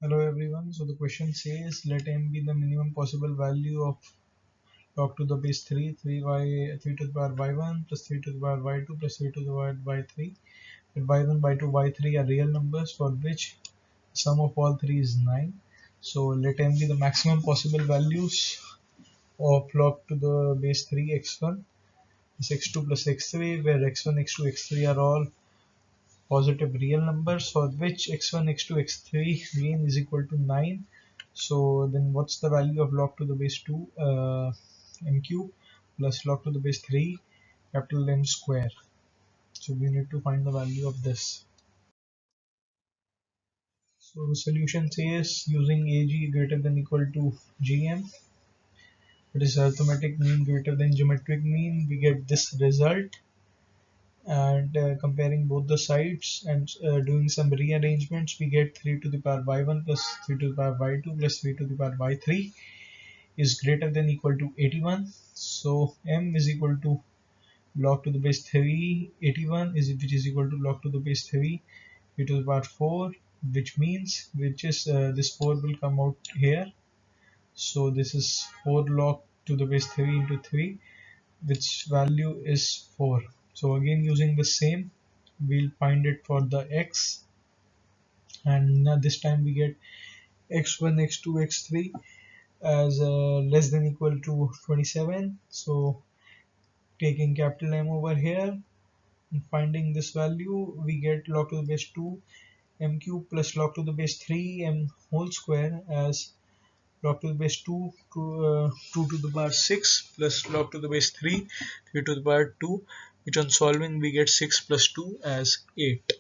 Hello everyone. So the question says let m be the minimum possible value of log to the base 3, 3 to the power y1 plus 3 to the power y2 plus 3 to the power y3. That y1, y2, y3 are real numbers for which sum of all three is 9. So let m be the maximum possible values of log to the base 3 x1 plus x2 plus x3, where x1, x2, x3 are all positive real numbers for which x1, x2, x3 again is equal to 9. So then what's the value of log to the base 2 m cube plus log to the base 3 capital M square? So we need to find the value of this. So the solution says using AG greater than equal to GM, that is arithmetic mean greater than geometric mean, we get this result. And comparing both the sides and doing some rearrangements, we get 3 to the power y1 plus 3 to the power y2 plus 3 to the power y3 is greater than equal to 81. So m is equal to log to the base 3 81 is which is equal to log to the base 3 e to the power 4, which means this 4 will come out here. So this is 4 log to the base 3 into 3, which value is 4. So again using the same, we'll find it for the x, and now this time we get x1, x2, x3 as less than equal to 27. So taking capital M over here and finding this value, we get log to the base 2 m cube plus log to the base 3 m whole square as log to the base 2 to the power 6 plus log to the base 3 to the power 2, which on solving we get 6 plus 2 as 8.